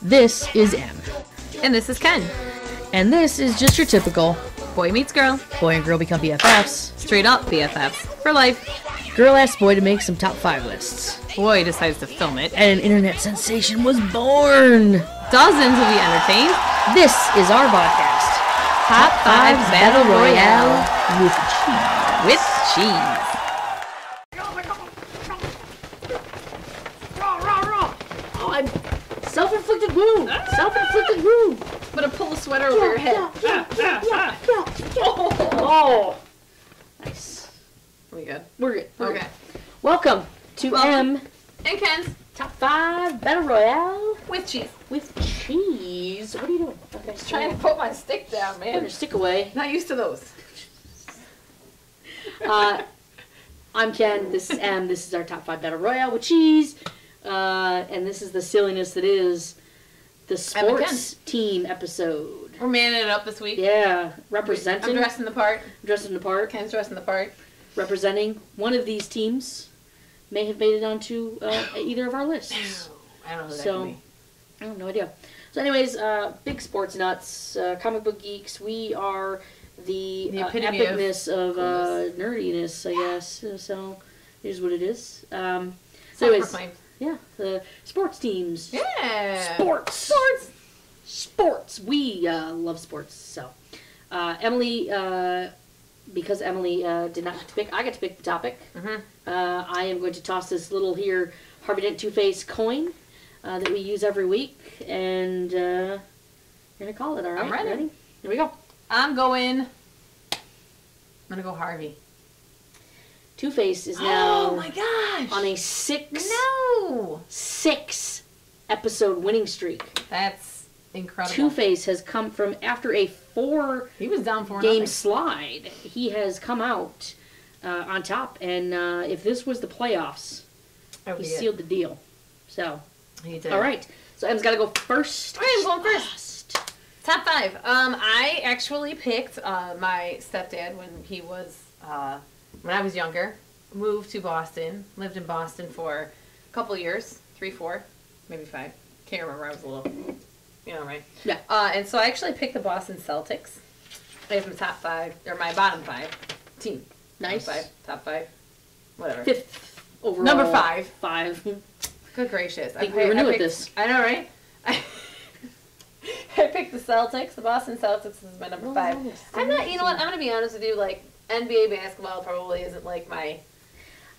This is M. And this is Ken. And this is just your typical Boy meets girl. boy and girl become BFFs. Straight up BFFs. For life. Girl asks boy to make some top 5 lists. Boy decides to film it. And an internet sensation was born. Dozens will be entertained. This is our podcast. Top 5's Battle Royale. With cheese. With cheese. Oh, I'm self-inflicted wound. Self-inflicted wound. I'm gonna pull the sweater over your head. Oh. Nice. We good? We're good. Okay. Welcome to M. And Ken's Top 5 Battle Royale. with cheese. With cheese. What are you doing? Okay. Just trying to put my stick down, Put man. your stick away. Not used to those. I'm Ken. This is M. This is our top 5 Battle Royale with cheese. And this is the silliness that is the sports team episode. We're manning it up this week. Yeah. Representing. I'm dressing the part. Dressing the part. Ken's dressing the part. Representing one of these teams may have made it onto either of our lists. I don't know who that So, could be. I have no idea. So anyways, big sports nuts, comic book geeks, we are the epitome epicness of nerdiness, I guess. So, here's what it is. So anyways, yeah, the sports teams. Yeah. Sports. We love sports. So, Emily, because Emily did not get to pick, I get to pick the topic. Mm-hmm. I am going to toss this little here Harvey Dent Two-Face coin that we use every week, and you're gonna call it. All right, I'm ready. Here we go. I'm gonna go Harvey. Two-Face is now Oh my gosh! on a six episode winning streak. That's incredible. Two-Face has come from after a 4 He was down 4-0. game slide. He has come out on top, and if this was the playoffs, he sealed the deal. So, He did. all right. So Em's got to go first. All right, I'm going first. Top 5. I actually picked my stepdad when he was when I was younger. Moved to Boston. Lived in Boston for a couple years, 3, 4, maybe 5. Can't remember. I was a little, right? Yeah. And so I actually picked the Boston Celtics as my top 5 or my bottom 5 team. Nice. Top 5, whatever. 5th overall. Number 5. 5. Good gracious. I think we were new at this. I know, right? I picked the Celtics. The Boston Celtics is my number 5. I'm not, you know what? I'm going to be honest with you. Like, NBA basketball probably isn't like my...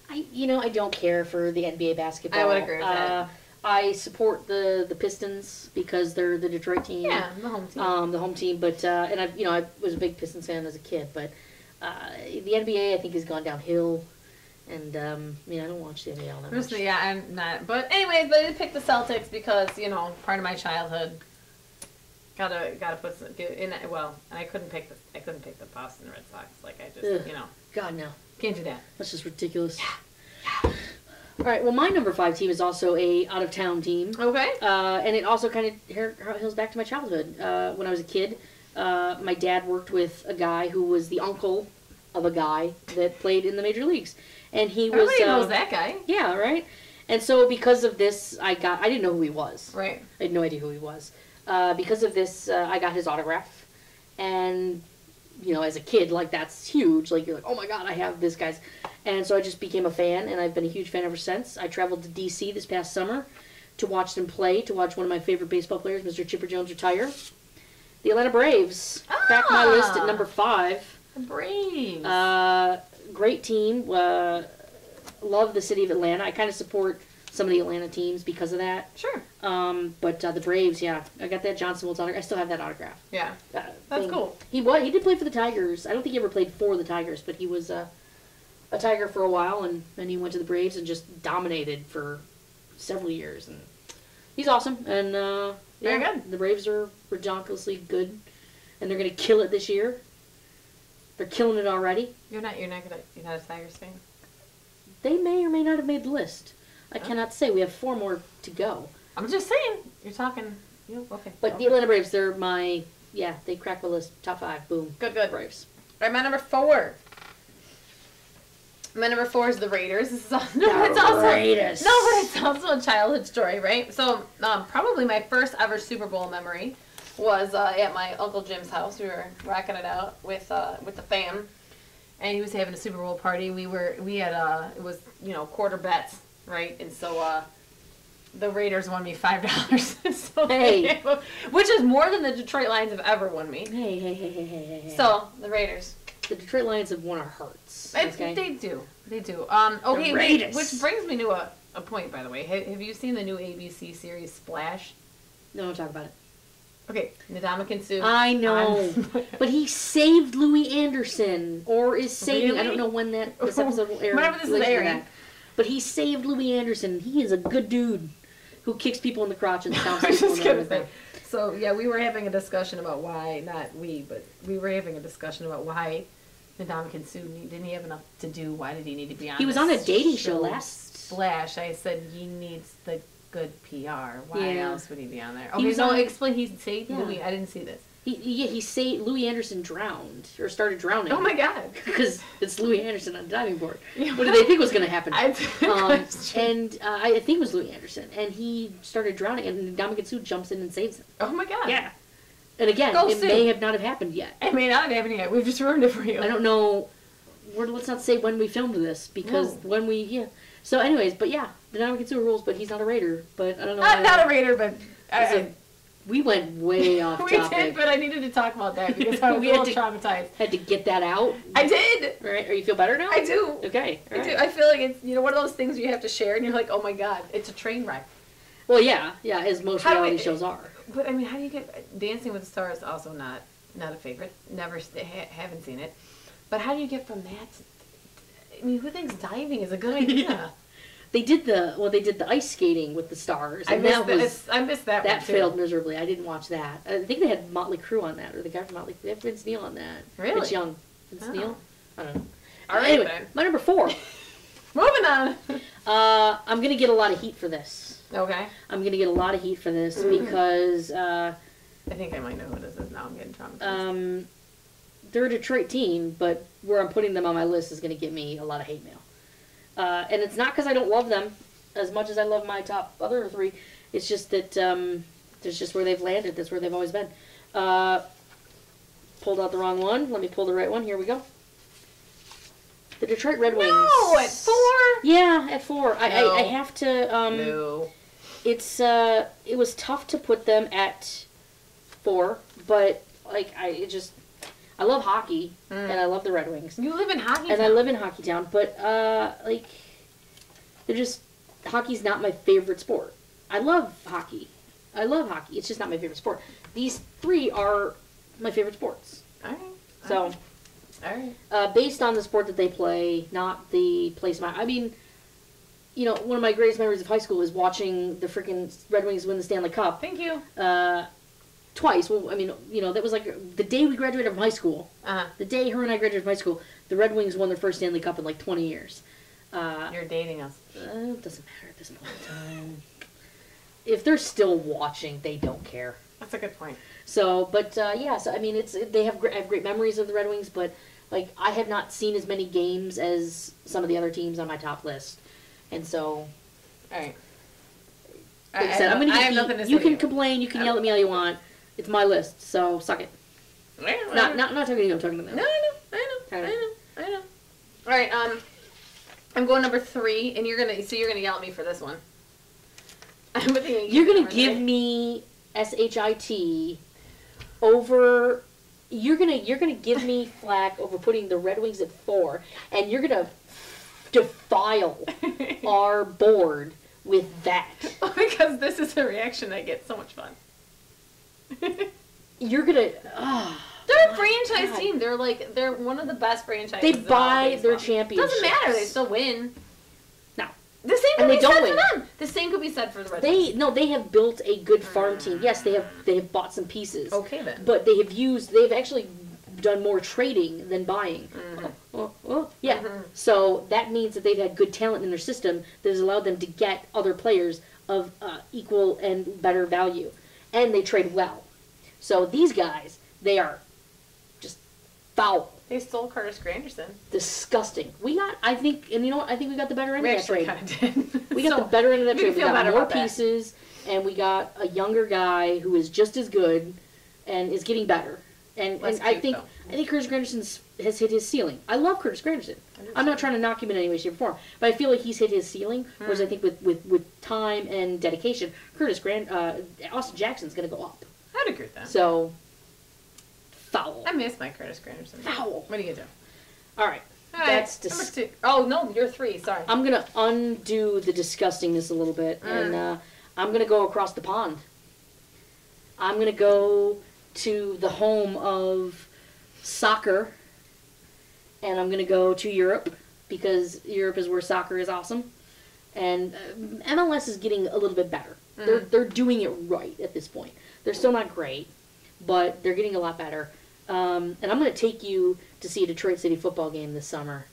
I don't care for the NBA basketball. I would agree with that. I support the Pistons because they're the Detroit team. Yeah, the home team. The home team. But, and I was a big Pistons fan as a kid. But the NBA, I think, has gone downhill. And, I don't watch the NBA all that much. Yeah, I'm not. But anyways, I did pick the Celtics because, part of my childhood. Gotta put some in. Well, and I couldn't pick the Boston Red Sox. Like I just, God no, can't do that. That's just ridiculous. Yeah. All right. Well, my number 5 team is also a out of town team. Okay. And it also kind of hills back to my childhood. When I was a kid, my dad worked with a guy who was the uncle of a guy that played in the major leagues, and he was. Everybody knows that guy. Yeah. Right. And so because of this, I didn't know who he was. Right. I had no idea who he was. Because of this, I got his autograph, and as a kid, like that's huge. Like you're like, oh my god, I have this guy's, and so I just became a fan, and I've been a huge fan ever since. I traveled to D.C. this past summer to watch them play, to watch one of my favorite baseball players, Mr. Chipper Jones, retire. The Atlanta Braves cracked my list at number 5. The Braves. Great team. Love the city of Atlanta. I kind of support some of the Atlanta teams because of that. Sure. But the Braves, yeah. I got that Johnson Wills autograph. I still have that autograph. Yeah. That's cool. He did play for the Tigers. I don't think he ever played for the Tigers, but he was a Tiger for a while, and then he went to the Braves and just dominated for several years. And he's awesome. And very good. The Braves are ridiculously good, and they're gonna kill it this year. They're killing it already. You're not a Tigers fan? They may or may not have made the list. I cannot say. We have 4 more to go. I'm just saying. You're talking. Okay. But the Atlanta Braves, they're my... Yeah, they cracked my list. Top 5. Boom. Good. Braves. All right, my number 4. My number 4 is the Raiders. This is also, Raiders. No, but it's also a childhood story, right? So, probably my first ever Super Bowl memory was at my Uncle Jim's house. We were rocking it out with the fam, and he was having a Super Bowl party. We had it was quarter bets, right? And so the Raiders won me $5. So hey, which is more than the Detroit Lions have ever won me. Hey. So the Raiders. The Detroit Lions have won our hearts. Okay? They do. Okay, which brings me to a point, by the way. Have you seen the new ABC series Splash? No, don't talk about it. Okay, Ndamukong Suh. I know, but he saved Louis Anderson, or is saving. Really? I don't know when this episode will air. Whenever this is airing. But he saved Louis Anderson. He is a good dude who kicks people in the crotch and stomps I was people just in gonna the say. So yeah, we were having a discussion about why, not we, but we were having a discussion about why Ndamukong Suh didn't he have enough to do? Why did he need to be on? He was on a dating show last. Splash. I said he needs the good PR. Why else would he be on there? Okay, explain. He saved Louis. I didn't see this. He saved Louis Anderson drowned or started drowning. Oh my God! Because it's Louis Anderson on the diving board. What did they think was going to happen? I think it was Louis Anderson, and he started drowning, and Ndamukong Suh jumps in and saves him. Oh my God! Yeah. And again, may have not have happened yet. It may not have happened yet. We've just ruined it for you. I don't know. Let's not say when we filmed this because when we So, anyways, but yeah, the Ndamukong Suh rules, but he's not a Raider. But I don't know. Not a Raider, but we went way off topic. We did, but I needed to talk about that because I was a little traumatized. Had to get that out. I did. Right? Or you feel better now? I do. Okay. I do. I feel like it's one of those things you have to share, and you're like, oh my God, it's a train wreck. Well, yeah, as most reality shows are. But I mean, how do you get Dancing with the Stars? Also not a favorite. Never haven't seen it. But how do you get from that? I mean, who thinks diving is a good idea? They did the ice skating with the stars. And I missed that. That failed miserably. I didn't watch that. I think they had Motley Crue on that, or the guy from Motley. They had Vince Neil on that. Really? Vince Young. Vince Neil. I don't know. All right. Anyway, then. my number 4. Moving on. I'm gonna get a lot of heat for this. Okay. I'm gonna get a lot of heat for this because. I think I might know who this is now. I'm getting traumatized. They're a Detroit team, but where I'm putting them on my list is gonna get me a lot of hate mail. And it's not because I don't love them as much as I love my top other 3. It's just that that's just where they've landed. That's where they've always been. Pulled out the wrong one. Let me pull the right one. Here we go. The Detroit Red Wings. No, at 4? Yeah, at 4. No. I have to. No. It was tough to put them at 4, but I love hockey, and I love the Red Wings. You live in hockey town. And I live in hockey town, but, hockey's not my favorite sport. I love hockey. It's just not my favorite sport. These 3 are my favorite sports. All right. So, all right. Based on the sport that they play, not the place one of my greatest memories of high school is watching the freaking Red Wings win the Stanley Cup. Thank you. Twice. Well, that was like the day we graduated from high school. The day her and I graduated from high school, the Red Wings won their first Stanley Cup in like 20 years. You're dating us. It doesn't matter at this point in time. If they're still watching, they don't care. That's a good point. So, but I have great memories of the Red Wings, but I have not seen as many games as some of the other teams on my top list, and so. All right. Like I said, I'm gonna get heat. You can complain, you can yell at me all you want. It's my list, so suck it. Not talking to you, I'm talking to them. No, I know. All right, I'm going number 3, and you're gonna yell at me for this one. You're gonna give me SHIT over. You're gonna give me flack over putting the Red Wings at 4, and you're gonna defile our board with that. Because this is the reaction I get. So much fun. You're gonna. They're a franchise team. They're one of the best franchises. They buy their championships. Doesn't matter. They still win. No. The same could be said for them. The same could be said for the Red Wings. They have built a good farm team. Yes, they have bought some pieces. Okay then. But they've actually done more trading than buying. Mm-hmm. Yeah. Mm-hmm. So that means that they've had good talent in their system that has allowed them to get other players of equal and better value. And they trade well. So these guys, they are just foul. They stole Curtis Granderson. Disgusting. I think we got the better end of that trade. Kind of did. We got the better end of that trade. We got more pieces, and we got a younger guy who is just as good and is getting better. And I think Curtis Granderson has hit his ceiling. I love Curtis Granderson. I'm not trying to knock him in any way, shape, or form, but I feel like he's hit his ceiling. Whereas I think with time and dedication, Austin Jackson's going to go up. I'd agree with that. So, foul. I miss my Curtis Granderson. Foul. What are you gonna do? All right. That's number 2. Oh no, you're 3. Sorry. I'm gonna undo the disgustingness a little bit, and I'm gonna go across the pond. I'm gonna go to the home of soccer, and I'm gonna go to Europe because Europe is where soccer is awesome, and MLS is getting a little bit better. They're doing it right at this point. They're still not great, but they're getting a lot better. And I'm going to take you to see a Detroit City football game this summer.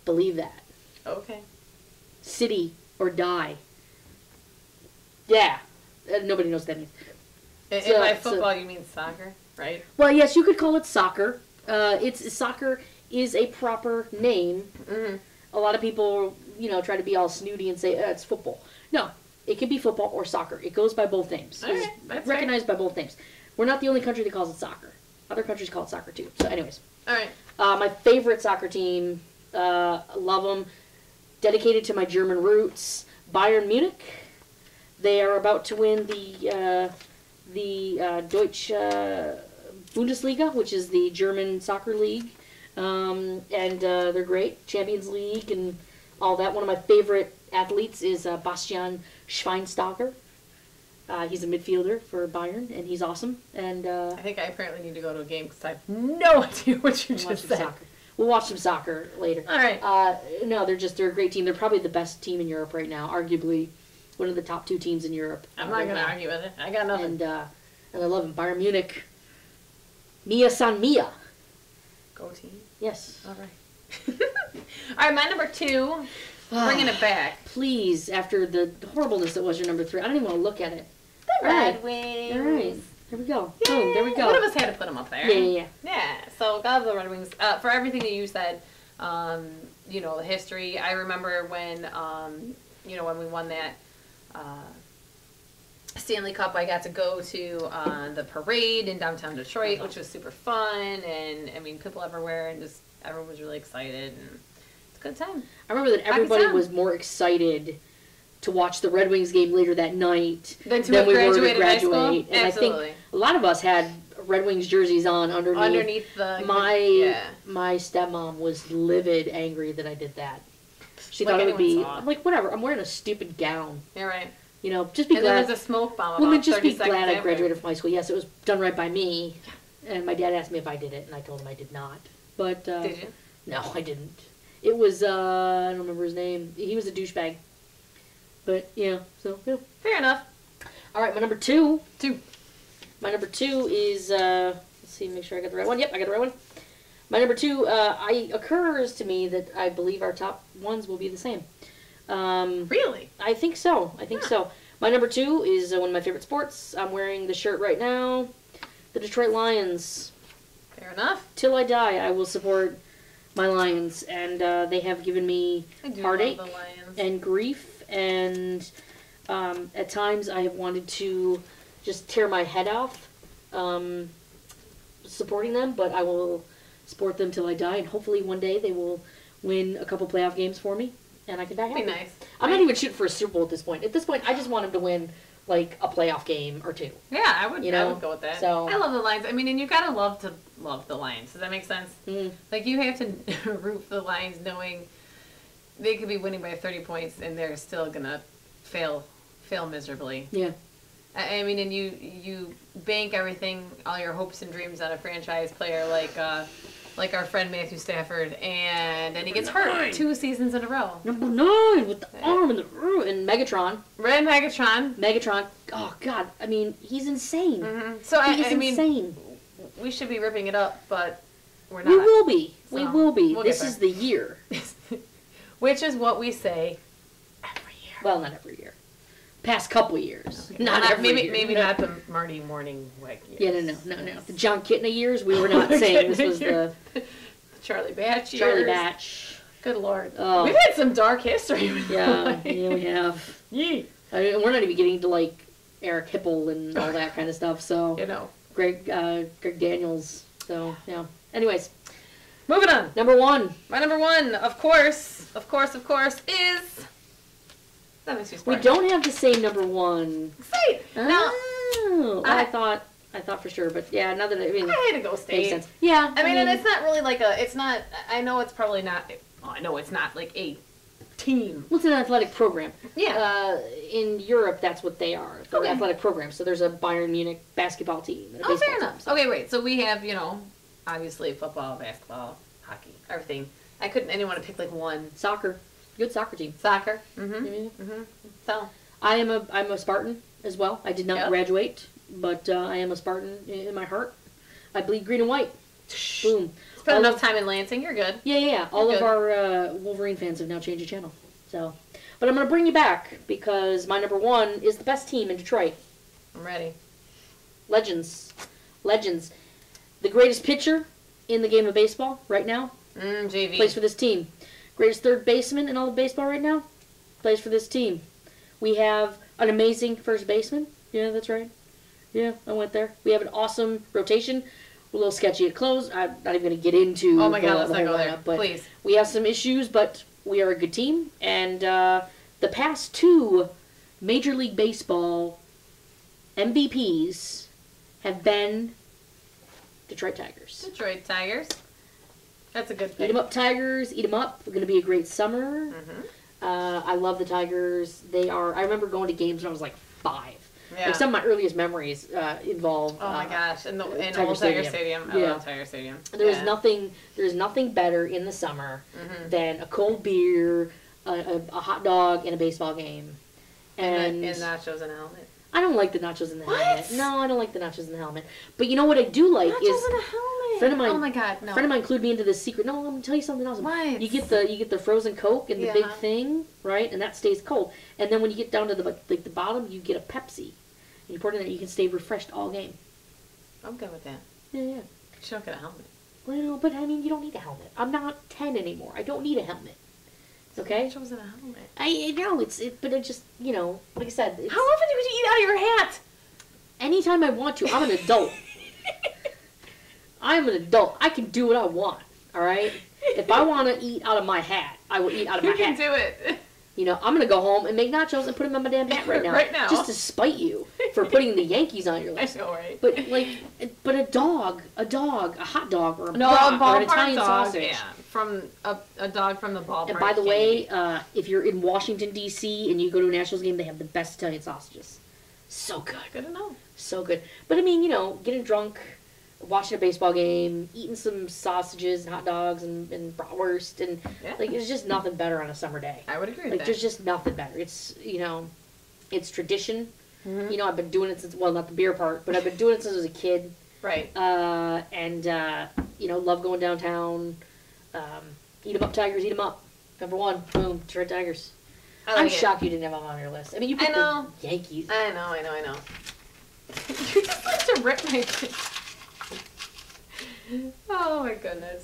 Believe that. Okay. City or die. Yeah. Nobody knows what that means. And by football, you mean soccer, right? Well, yes, you could call it soccer. Soccer is a proper name. Mm-hmm. A lot of people, try to be all snooty and say, it's football. No, it can be football or soccer. It goes by both names. Okay, it's recognized by both names. We're not the only country that calls it soccer. Other countries call it soccer too. So anyways. All right. My favorite soccer team, love them, dedicated to my German roots, Bayern Munich. They are about to win the Deutsche Bundesliga, which is the German soccer league. And they're great. Champions League and all that. One of my favorite athletes is Bastian Schweinsteiger. He's a midfielder for Bayern, and he's awesome. And I think I apparently need to go to a game because I have no idea what you just said. Soccer. We'll watch some soccer later. All right. No, they're a great team. They're probably the best team in Europe right now, arguably one of the top 2 teams in Europe. I'm not going to argue with it. I got nothing. And I love them. Bayern Munich. Mia San Mia. Go team. Yes. All right. All right, my number 2. Bringing it back. Please, after the horribleness that was your number 3. I don't even want to look at it. The Red Wings. All right. There we go. Yay. Boom. There we go. One of us had to put them up there. Yeah. Yeah. So, God the Red Wings. For everything that you said, the history. I remember when, when we won that Stanley Cup, I got to go to the parade in downtown Detroit, which was super fun. And, people everywhere, and just everyone was really excited. And it's a good time. I remember that everybody was more excited to watch the Red Wings game later that night than we were to graduate. And Absolutely. I think a lot of us had Red Wings jerseys on underneath the my stepmom was livid, angry that I did that. She thought it would be. I'm like, whatever. I'm wearing a stupid gown. You're right. Just be glad. There was a smoke bomb. Women, just be glad I graduated from high school. Yes, it was done right by me, and my dad asked me if I did it, and I told him I did not. But did you? No, I didn't. It was I don't remember his name. He was a douchebag. But so yeah. Fair enough. All right, my number 2. 2. My number 2 is let's see, make sure I got the right one. Yep, I got the right one. My number 2 occurs to me that I believe our top ones will be the same. Really? I think so. So. My number 2 is one of my favorite sports. I'm wearing the shirt right now. The Detroit Lions. Fair enough. Till I die, I will support my Lions, and they have given me heartache and grief. And at times I have wanted to just tear my head off supporting them, but I will support them till I die, and hopefully one day they will win a couple playoff games for me, and I can die happy. Be nice. I'm not even shooting for a Super Bowl at this point. At this point, I just want them to win like a playoff game or 2. Yeah, I would go with that. So, I love the Lions. And you gotta love the Lions. Does that make sense? Mm. Like, you have to root for the Lions knowing they could be winning by 30 points and they're still gonna fail miserably. Yeah. And you bank everything, all your hopes and dreams on a franchise player like our friend Matthew Stafford, and then he gets hurt 2 seasons in a row. Number 9 with the arm and Megatron. Red Megatron. Megatron. Oh God, he's insane. Mm-hmm. So he's insane. We should be ripping it up, but we're not. We will be. So we will be. We'll this is the year. Which is what we say every year. Well, not every year. Past couple years. Okay. Not every maybe year. maybe not the Marty Morningweg years. Yeah, no. The John Kitna years, we were not saying this was the Charlie Batch years. Charlie Batch. Good Lord. Oh. We've had some dark history with Yeah, we have. Yee. I mean, we're not even getting to, like, Eric Hipple and all that kind of stuff, so. You know. Greg Daniels, so, yeah. Anyways. Moving on. Number 1. My number 1, of course, is... That makes me smart. We don't have the same number 1. State. Now, I thought for sure, but yeah, now that I mean, I had to go state. Makes sense. Yeah. I mean, and it's not really like it's not, I know it's probably not, I know it's not like a team. Well, it's an athletic program. Yeah. In Europe, that's what they are. They're athletic programs. So there's a Bayern Munich basketball team and a baseball fair team. enough. Okay, wait. So we have, obviously football, basketball, hockey, everything. I didn't want to pick like one. Soccer. Good soccer team. Soccer. So. I'm a Spartan as well. I did not graduate, but I am a Spartan in my heart. I bleed green and white. Boom. Spend enough time in Lansing, you're good. Yeah. All of our Wolverine fans have now changed the channel. So, but I'm going to bring you back because my number 1 is the best team in Detroit. I'm ready. Legends. The greatest pitcher in the game of baseball right now. JV. Plays for this team. Greatest third baseman in all of baseball right now. Plays for this team. We have an amazing first baseman. Yeah, that's right. Yeah, I went there. We have an awesome rotation. A little sketchy at close. I'm not even going to get into oh my God, let's not go there. But please. We have some issues, but we are a good team. And the past 2 Major League Baseball MVPs have been Detroit Tigers. Detroit Tigers. That's a good pick. Eat 'em up, Tigers. Eat 'em up. It's going to be a great summer. I love the Tigers. I remember going to games when I was like 5. Yeah. Like some of my earliest memories involve. Oh my gosh! And Tiger old Tiger Stadium. I love Tiger Stadium. There's nothing better in the summer than a cold beer, a hot dog, and a baseball game. And nachos and a helmet. I don't like the nachos in the helmet. No, I don't like the nachos in the helmet. But you know what I do like nachos is in a helmet. Friend of mine. Oh my God! No. Friend of mine clued me into this secret. No, I'm gonna tell you something else. What? You get the frozen Coke and the big thing, right? And that stays cold. And then when you get down to the bottom, you get a Pepsi. And you pour it in there. You can stay refreshed all game. I'm good with that. Yeah. You don't get a helmet. Well, but I mean, you don't need a helmet. I'm not 10 anymore. I don't need a helmet. Okay. Nachos in a helmet. I know but it just like I said. How often would you eat out of your hat? Anytime I want to. I'm an adult. I'm an adult. I can do what I want. All right. If I want to eat out of my hat, I will eat out of my hat. You can do it. I'm gonna go home and make nachos and put them in my damn hat right now. Right now. Just to spite you for putting the Yankees on your list. I know, right? But a dog, a hot dog, or a ballpark or an Italian dog, sausage. Yeah, from a dog from the ballpark. And by the way, if you're in Washington D.C. and you go to a Nationals game, they have the best Italian sausages. So good. Good to know. So good. But I mean, getting drunk, watching a baseball game, eating some sausages and hot dogs and bratwurst and there's just nothing better on a summer day. I would agree with that. There's just nothing better. It's it's tradition. I've been doing it since not the beer part, but I've been doing it since I was a kid. Right. Love going downtown. Eat 'em up, Tigers. Eat 'em up. Number 1, boom, Detroit Tigers. I'm shocked you didn't have them on your list. I mean, you put the Yankees. I know. You just like to rip my. Oh my goodness.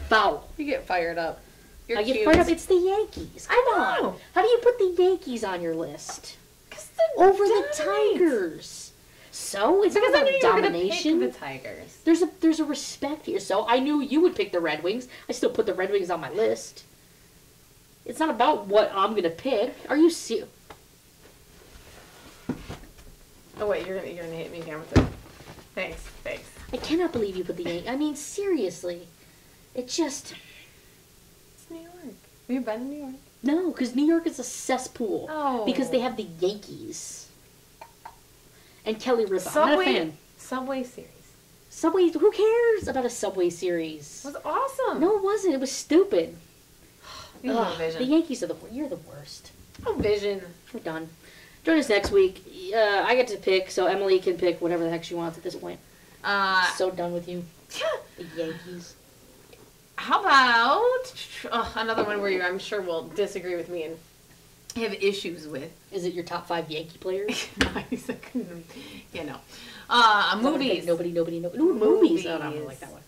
Foul. You get fired up. I get fired up. It's the Yankees. Come on. How do you put the Yankees on your list? Over the Tigers. So it's because not I knew about you were domination. Pick the Tigers. There's a respect here. So I knew you would pick the Red Wings. I still put the Red Wings on my list. It's not about what I'm gonna pick. Are you serious? Oh wait, you're gonna hit me again with it. Thanks. I cannot believe you put the Yankees. I mean, seriously. It's just... It's New York. Have you been to New York? No, because New York is a cesspool. Oh. Because they have the Yankees. And Kelly Ripa. I'm not a fan. Subway series. Subway, who cares about a Subway series? It was awesome. No, it wasn't. It was stupid. You have no vision. The Yankees are you're the worst. No vision. We're done. Join us next week. I get to pick, so Emily can pick whatever the heck she wants at this point. So done with you. The Yankees. How about another one where I'm sure will disagree with me and have issues with. Is it your top 5 Yankee players? Nice. You know. Movies. Nobody. Ooh, movies. Oh, no, I don't like that one.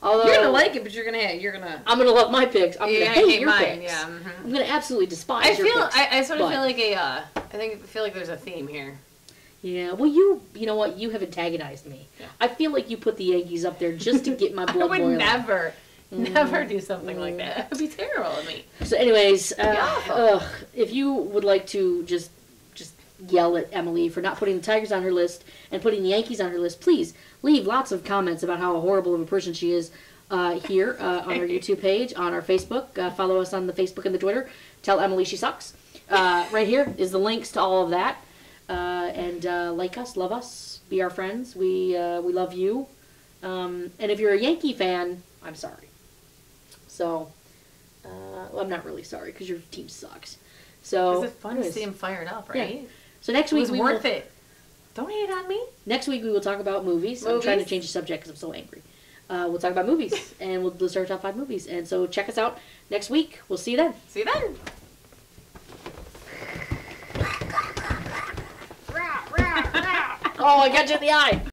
Although, you're gonna like it, but you're gonna. I'm gonna love my picks. I'm gonna hate your mine, picks. Yeah. Mm-hmm. I'm gonna absolutely despise your picks. I sort of feel like I feel like there's a theme here. Yeah. Well, you know what? You have antagonized me. Yeah. I feel like you put the Yankees up there just to get my blood boiling. I would never do something like that. That would be terrible of me. So, anyways, if you would like to just yell at Emily for not putting the Tigers on her list and putting the Yankees on her list, please leave lots of comments about how horrible of a person she is here on our YouTube page, on our Facebook. Follow us on the Facebook and the Twitter. Tell Emily she sucks. Right here is the links to all of that. And like us, love us, be our friends. We love you. And if you're a Yankee fan, I'm sorry. So, well, I'm not really sorry because your team sucks. So it's fun to see him fired up, right? Yeah. So next week it was worth it. Don't hate on me. Next week we will talk about movies. I'm trying to change the subject because I'm so angry. We'll talk about movies and we'll list our top 5 movies. And so check us out next week. We'll see you then. See you then. Oh, I got you in the eye.